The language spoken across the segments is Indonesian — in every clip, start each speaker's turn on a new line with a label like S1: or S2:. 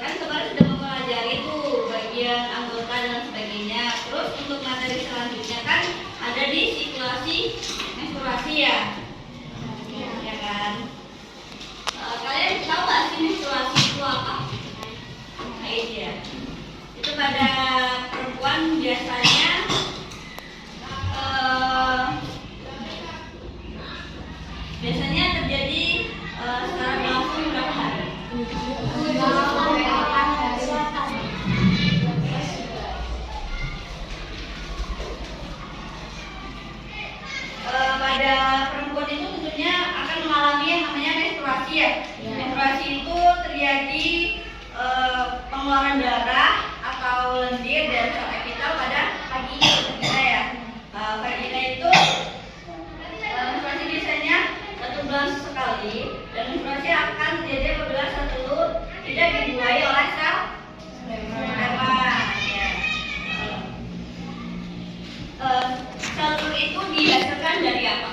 S1: Kan kemarin sudah mempelajari tuh bagian anggota dan sebagainya. Terus untuk materi selanjutnya kan ada di siklasi menstruasi ya, ya kan? Kalian tahu nggak sih menstruasi itu apa? Haid ya. Itu pada perempuan biasanya terjadi secara langsung berapa hari? Pada perempuan itu tentunya akan mengalami yang namanya menstruasi ya. Menstruasi itu terjadi pengeluaran darah atau lendir dan sel epitel pada vagina ya. Vagina itu menstruasi biasanya 1 bulan sekali, dan menstruasi akan terjadi apabila sel telur tidak dibuahi oleh sel sperma ya. Sel telur itu dihasilkan dari apa?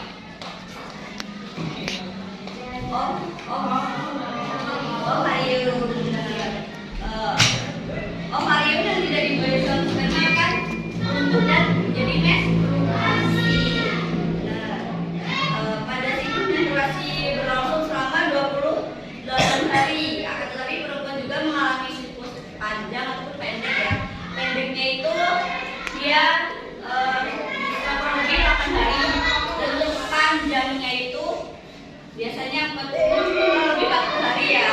S1: Ovarium. Ovarium yang tidak dibuahi sel sperma kan tumbuh dan menjadi menstruasi. Pada siklus menstruasi berlangsung selama 28 hari. Akan tetapi perempuan juga mengalami siklus panjang ataupun pendek ya. Pendeknya itu dia bisa kurang lebih 8 hari, dan untuk panjangnya itu biasanya 40 hari ya.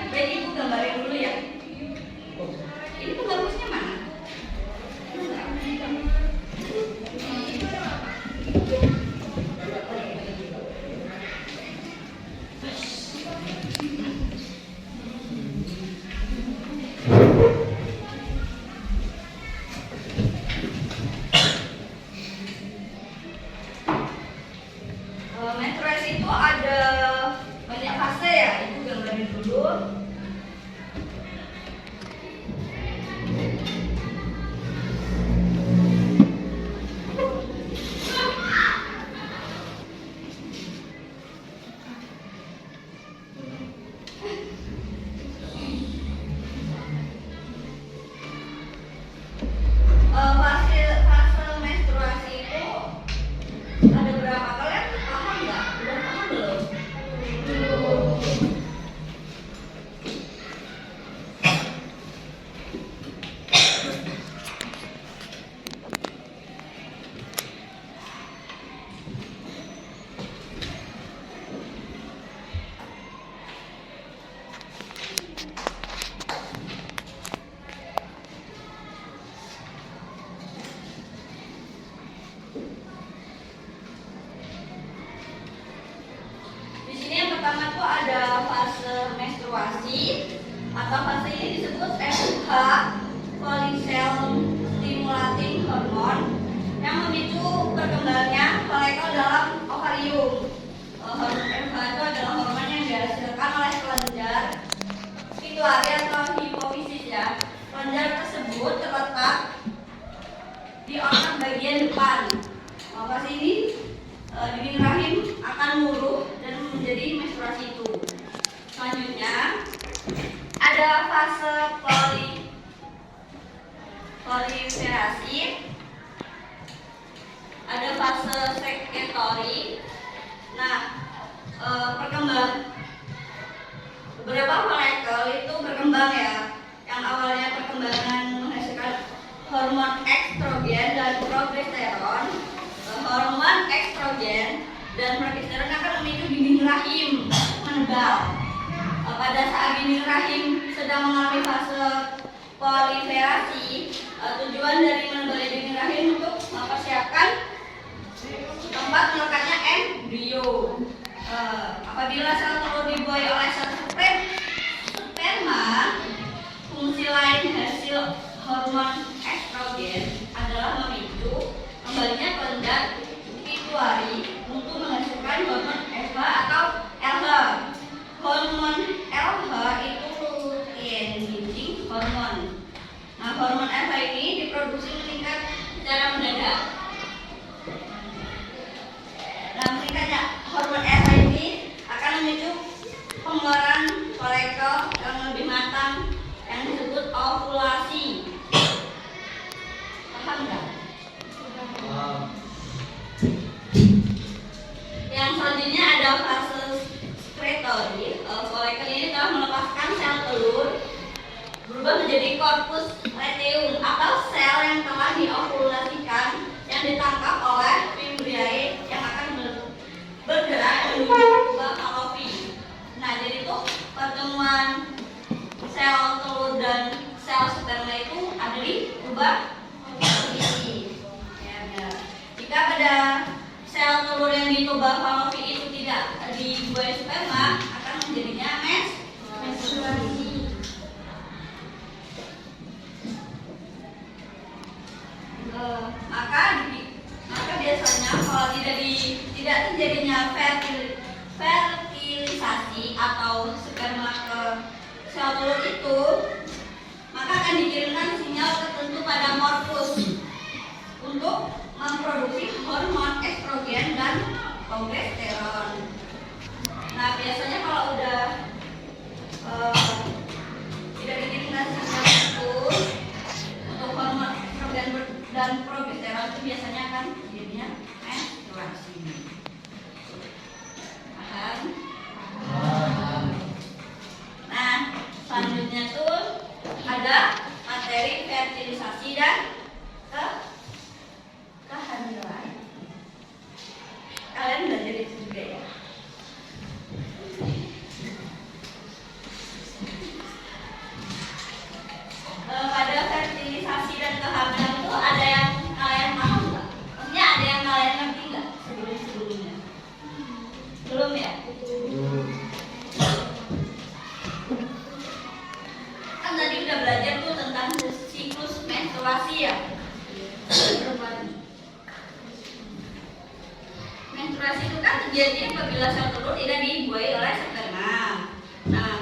S1: Jadi ibu gambarin dulu ya. Ini penghapusnya mana? Menstruasi itu ada banyak fase ya, ibu gambarin dulu. Fase menstruasi itu ada berapa? Kalian paham nggak? Udah paham belum? Di sini yang pertama tuh ada fase menstruasi, atau fase ini disebut FSH, follicle stimulating hormone, yang memicu berkembangnya follicle dalam ovarium. Hormon FSH itu adalah hormon yang dihasilkan oleh kelenjar pituitari atau hipofisis ya. Kelenjar tersebut terletak di otak bagian depan. Pas ini dinding rahim akan luruh dan menjadi menstruasi itu. Selanjutnya ada fase proliferasi, ada fase sekretori. Nah, beberapa follicle itu berkembang ya. Yang awalnya perkembangan menghasilkan hormon estrogen dan progesteron. Hormon estrogen dan progesteron akan memicu dinding rahim menebal. Pada saat dinding rahim sedang mengalami fase proliferasi, tujuan mempersiapkan tempat melekatnya embrio. Apabila sel telur dibuai oleh sel sperma, fungsi lain hasil hormon estrogen adalah memicu kembalinya kelenjar pituitari untuk menghasilkan hormon FH atau LH. Hormon LH itu lutein binding hormon. Nah, hormon LH ini diproduksi meningkat secara mendadak. Nah, meningkatnya hormon LH ini akan memicu pengeluaran folikel yang lebih matang yang disebut ovulasi. Paham nggak? Yang selanjutnya ada fase sekretory. Folikel ini telah melepaskan sel telur berubah menjadi korpus luteum atau sel yang telah diovulasikan yang ditangkap oleh fimbriae yang akan bergerak menuju kubah Fallopi. Nah, jadi itu pertemuan sel telur dan sel sperma itu ada di kubah Fallopi. Jika pada sel telur yang di kubah Fallopi itu tidak dibuai sperma, akan menjadinya menstruasi. Maka biasanya kalau tidak terjadinya fertilisasi atau sperma ke sel telur itu, maka akan dikirimkan sinyal tertentu pada morfus untuk memproduksi hormon estrogen dan progesteron. Nah, biasanya kalau udah tidak dikirimkan sinyal itu untuk hormon estrogen dan progesteron itu biasanya akan jadinya menstruasi. Paham? Nah, selanjutnya tuh ada materi fertilisasi dan kehamilan. Kalian belajar itu juga ya. Pada fertilisasi dan kehamilan itu ada yang kalian paham nggak? Maksudnya ada yang kalian ngerti nggak sebelumnya? Belum ya? Kan tadi udah belajar tuh tentang siklus menstruasi ya. Menstruasi itu kan terjadi apabila sel telur tidak dibuai oleh sperma. Nah,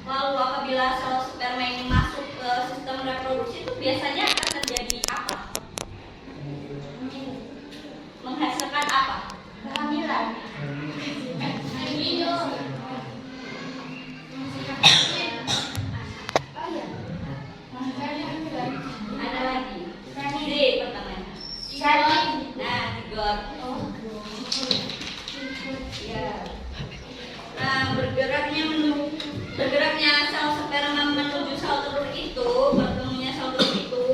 S1: lalu apabila sel sperma ini masuk ke sistem reproduksi itu biasanya akan terjadi apa? Menghasilkan apa? Kehamilan. Ada lagi. D pertamanya. Nah, zigot. Ya. Nah, bergeraknya sel sperma menuju sel telur itu, bertemunya sel telur itu,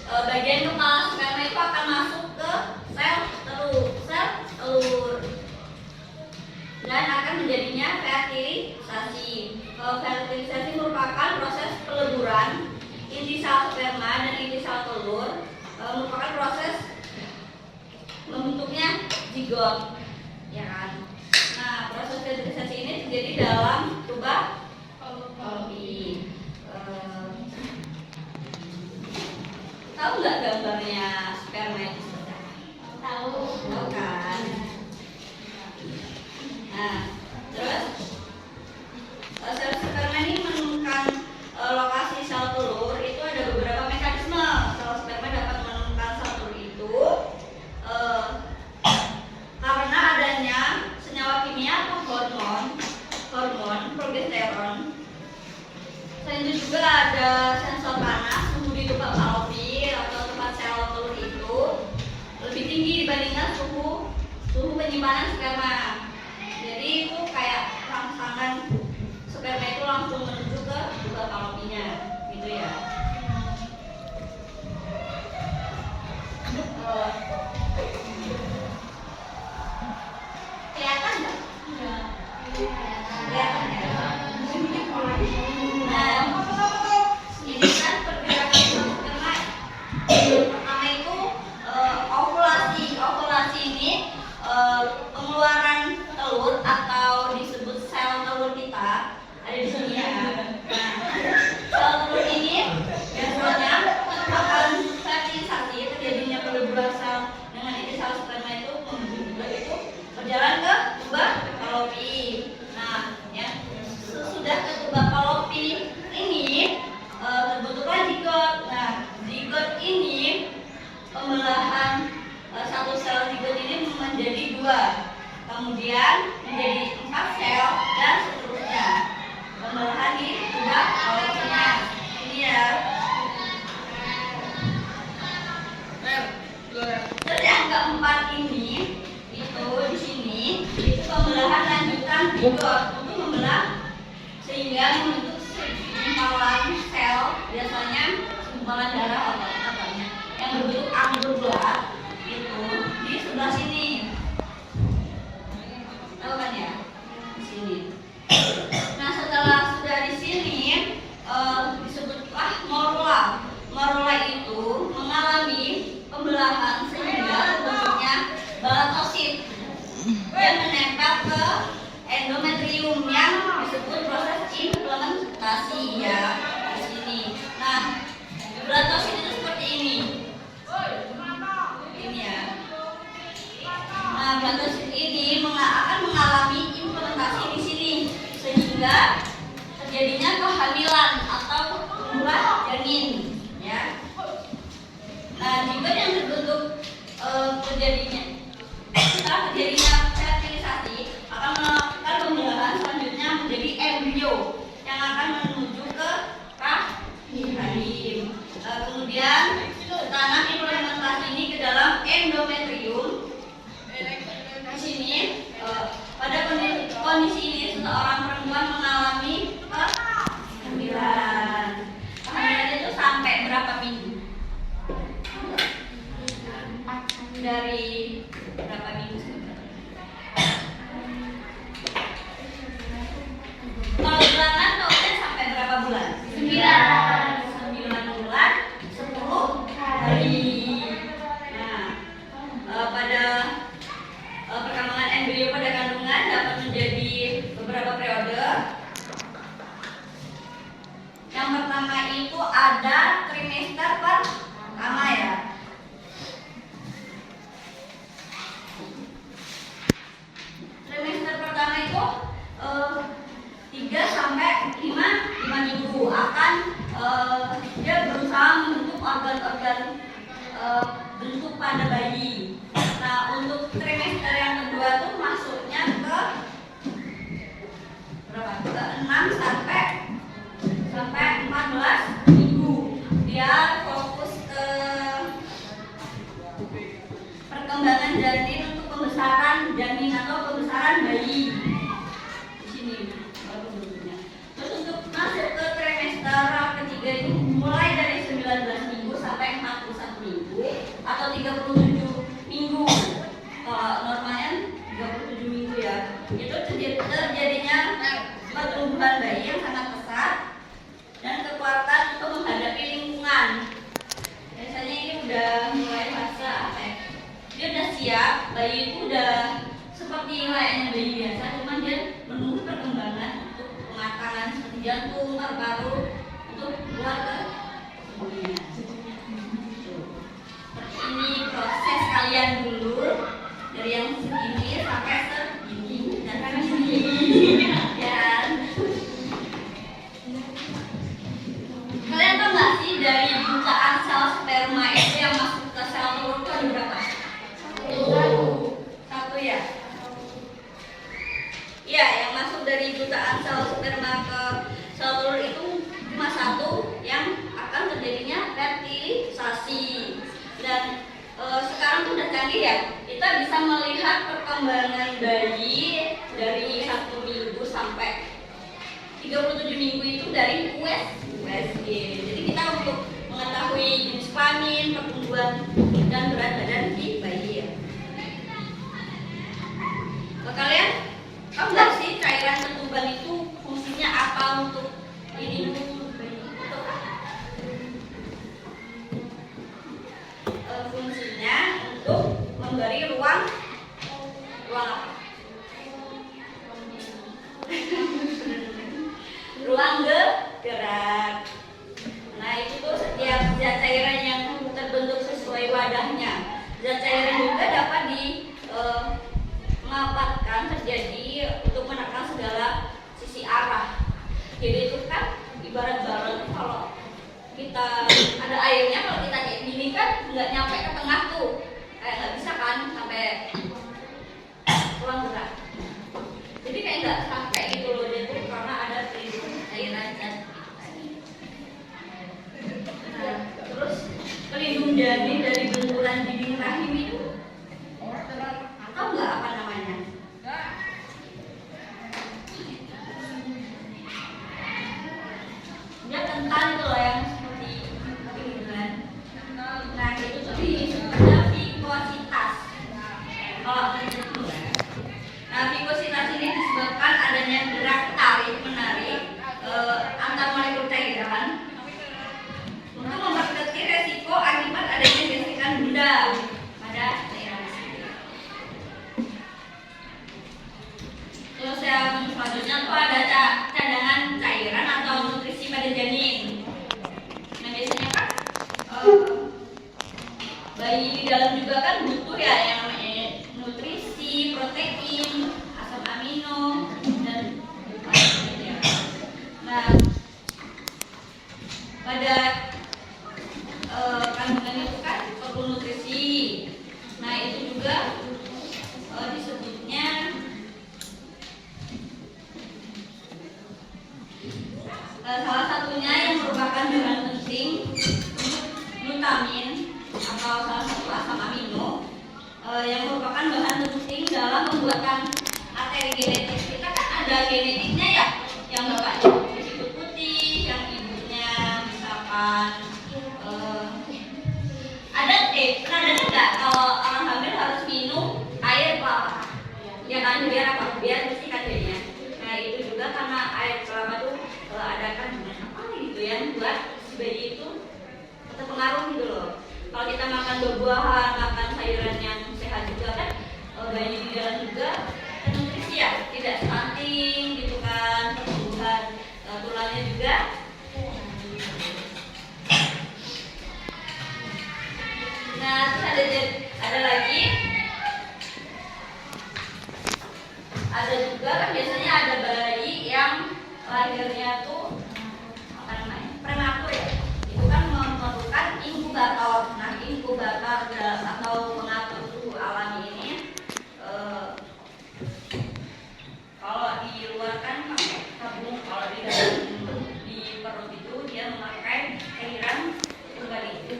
S1: bagian kepala sperma itu akan masuk ke sel telur dan akan menjadinya fertilisasi. Fertilisasi merupakan proses peleburan inti sel sperma dan inti sel telur, merupakan proses membentuknya zigot, ya kan? Nah, proses fertilisasi ini terjadi dalam kubah Fallopi. Tahu nggak gambarnya sperma itu seperti apa? Tahu kan? Nah, terus sel sperma ini menemukan lokasi sel telur itu ada beberapa mekanisme. Sel sperma dapat menemukan sel telur itu karena adanya senyawa kimia atau hormon progesteron. Selain itu juga ada sensor panas suhu di kubah Fallopi atau tempat sel telur itu lebih tinggi dibandingkan suhu penyimpanan sperma. Jadi itu kayak rangsangan sperma itu langsung menuju ke kubah Fallopinya, gitu ya. Kelihatan nggak? Kelihatan ya. Nah, ini kan pergerakan sperma. Pertama itu zigot untuk membelah sehingga membentuk gumpalan sel, biasanya gumpalan darah atau katanya yang berbentuk anggur belah itu di sebelah sini. Tahu kan ya? Di sini. Nah, setelah sudah di sini disebutlah morula. Morula itu mengalami pembelahan sehingga bentuknya balatosit yang menempel ke endometrium yang disebut proses implementasi ya di sini. Nah, balatosit itu seperti ini. Ini ya. Nah, balatosit ini akan mengalami implementasi di sini sehingga terjadinya kehamilan atau tumbuhan janin ya. Nah, zigot yang terbentuk setelah terjadinya fertilisasi akan melakukan pembelahan selanjutnya menjadi embrio yang akan menuju ke rahim. Kemudian tanam implementasi ini ke dalam endometrium. Di sini pada kondisi ini seseorang perempuan mengalami kehamilan. Kehamilan itu sampai berapa minggu? Dari berapa minggu? Kalau bulanan tahunya sampai berapa bulan? 9 bulan 10 hari. Nah, pada perkembangan embrio pada kandungan dapat menjadi beberapa periode. Yang pertama itu ada trimester pertama ya. Trimester pertama itu 3 sampai 5 minggu akan dia berusaha membentuk organ-organ bentuk pada bayi. Nah, untuk trimester yang kedua tuh masuknya ke berapa? Ke 6 sampai 14 minggu. Dia fokus ke perkembangan janin untuk pembesaran janin atau pembesaran bayi. Di sini baru bentuknya. Terus untuk masuk ke trimester ketiga itu mulai dari 19 minggu sampai 41 minggu atau 37 minggu. Kalau normalnya 37 minggu ya. Itu terjadinya pertumbuhan bayi yang sangat pesat dan kekuatan untuk menghadapi lingkungan. Biasanya ini udah mulai fase apa ya? Dia udah siap, bayi itu udah seperti layaknya bayi biasa, cuma dia menunggu perkembangan untuk pematangan seperti jantung, paru-paru untuk keluar ke tubuhnya. Ini proses kalian dulu dari yang segini sampai segini dan segini. Ya. Kalian tahu nggak sih dari jutaan sel sperma itu yang masuk ke sel telur itu ada berapa? Satu ya. Iya, yang masuk dari jutaan sel sperma ke sel telur itu cuma satu yang akan terjadinya fertilisasi. Dan sekarang tuh udah canggih ya, kita bisa melihat perkembangan bayi dari 1 minggu sampai 37 minggu itu dari USG. Jadi kita untuk mengetahui jenis kelamin, pertumbuhan dan berat badan si bayi ya. Kalian tahu nggak sih cairan ketuban itu fungsinya apa untuk ini untuk bayi? Fungsinya untuk memberi ruang apa? Ruang gerak. Nah, itu tuh setiap zat cairan yang terbentuk sesuai wadahnya. Zat cairan juga dapat mengaparkan terjadi untuk menekan segala sisi arah. Jadi itu kan ibarat balon, kalau kita ada airnya, kalau kita kayak gini kan nggak nyampe ke tengah tuh, kayak nggak bisa kan sampai ruang gerak. Jadi kayak nggak sampai gitu loh, jadi karena ada cairan zat tadi. Nah, terus pelindung janin dari benturan dinding rahim itu tahu nggak apa namanya? bayi di dalam juga kan butuh ya yang namanya nutrisi, protein, asam amino dan lainnya. Nah, pada kandungan itu kan perlu nutrisi. Nah, itu juga disebutnya salah satunya yang merupakan bahan penting glutamin atau salah satu asam amino yang merupakan bahan penting dalam pembuatan arteri genetik. Kita kan ada genetiknya ya, yang bapaknya berkulit putih, yang ibunya misalkan pernah dengar nggak kalau orang hamil harus minum air kelapa? Ya kan, biar apa? Biar bersih jadinya. Nah, itu juga karena air kelapa tuh ada kandungan apa gitu ya, buat si bayi itu terpengaruh gitu loh. Kalau kita makan buah-buahan, makan sayuran yang sehat juga kan, bayi di dalam juga nutrisi ya, tidak stunting gitu kan, pertumbuhan tulangnya juga. Nah, terus ada lagi, ada juga kan biasanya ada bayi yang lahirnya tuh apa namanya, prematur ya. Itu kan memerlukan inkubator. Nah, inkubator atau pengatur suhu alami ini kalau di luar kan pakai tabung, kalau di dalam di perut itu dia memakai cairan tunggal itu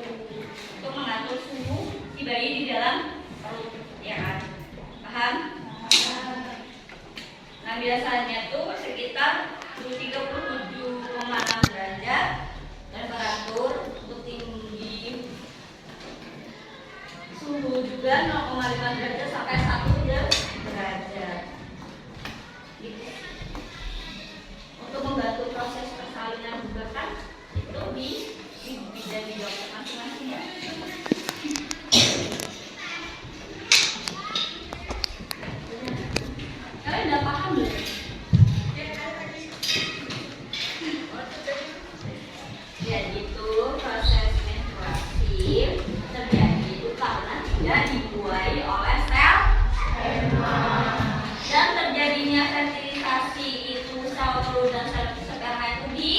S1: untuk mengatur suhu si bayi di dalam perut, ya kan? Paham? Nah, biasanya tuh sekitar 37,6 derajat temperatur untuk tinggi, suhu juga 0,5 derajat sampai 1 derajat gitu. Untuk membantu proses persalinan juga kan itu di bidang di dokter masing-masing ya. Kalian udah paham belum? Jadi itu proses menstruasi terjadi itu karena tidak dibuahi oleh sel dan terjadinya fertilisasi itu sel telur dan sel sperma itu di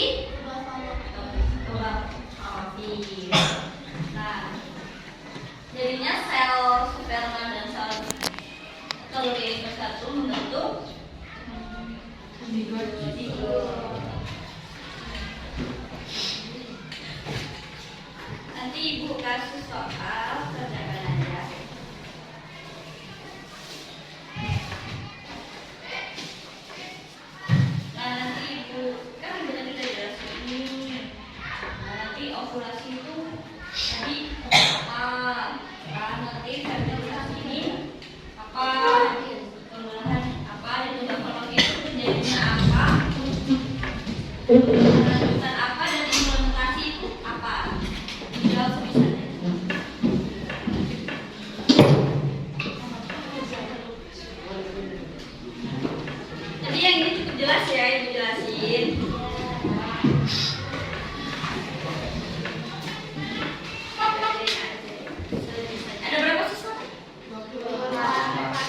S1: ovaris. Nah, jadinya sel sperma dan sel telur ini bersatu membentuk zigot. Nanti ibu kasih soal, kerjakan aja. Nah, nanti ibu kan udah jelasin. Nah, nanti ovulasi itu tadi apa? Nah, nanti fertilisasi ini apa? Pembuahan apa? Dan juga kalau itu terjadinya apa? Lanjutan apa dan implementasi itu apa? Jawab sebisanya. Tadi yang ini cukup jelas ya, ibu jelasin. Ada berapa siswa? 28.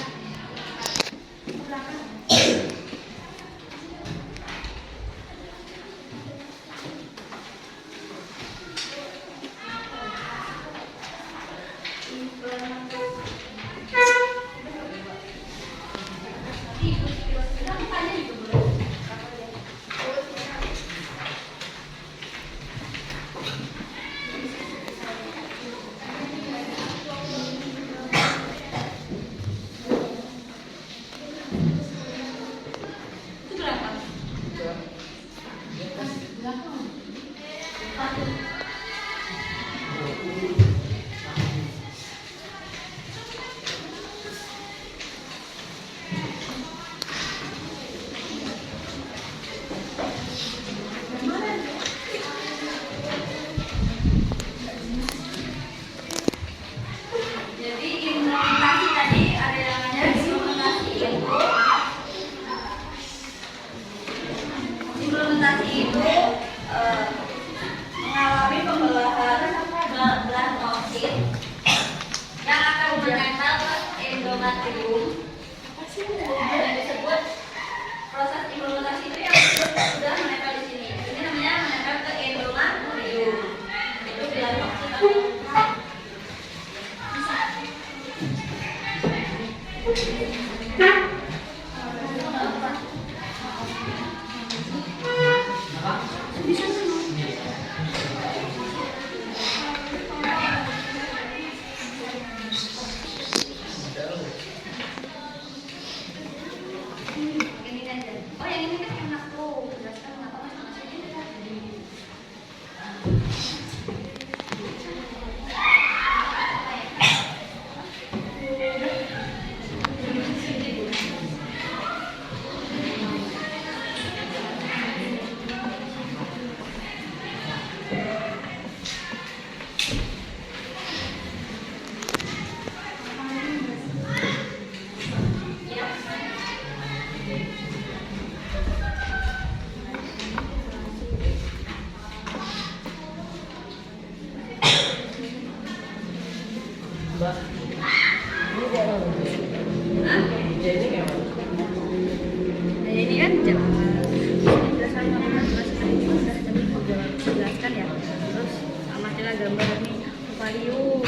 S1: Ini kan penjelasan tadi udah jelaskan ya. Terus sama istilah gambar ini value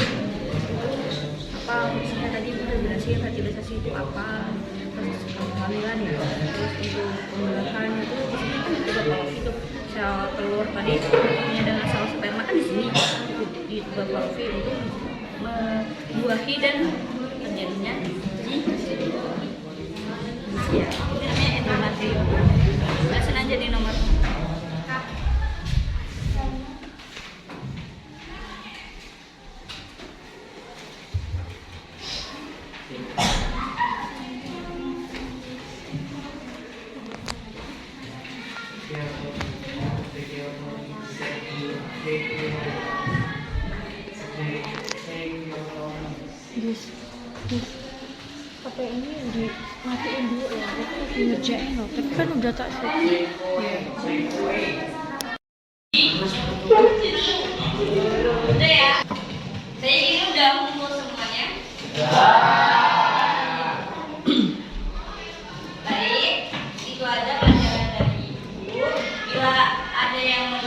S1: apa misalnya tadi udah jelasin fertilisasi itu apa, terus kehamilan ya, terus untuk pembelahannya itu di sini kan ada beberapa itu sel telur tadi hubungannya dengan sel sperma kan di sini di beberapa untuk membuahi dan terjadinya ya, ini namanya endometrium. Jelasin aja di nomor.
S2: HP ini dimatiin dulu ya, aku lagi ngerjain loh, tapi kan udah tak sih.
S1: Udah ya, saya ini udah ngumpul semuanya. Baik, itu aja pelajaran dari Ibu. Bila ada yang mau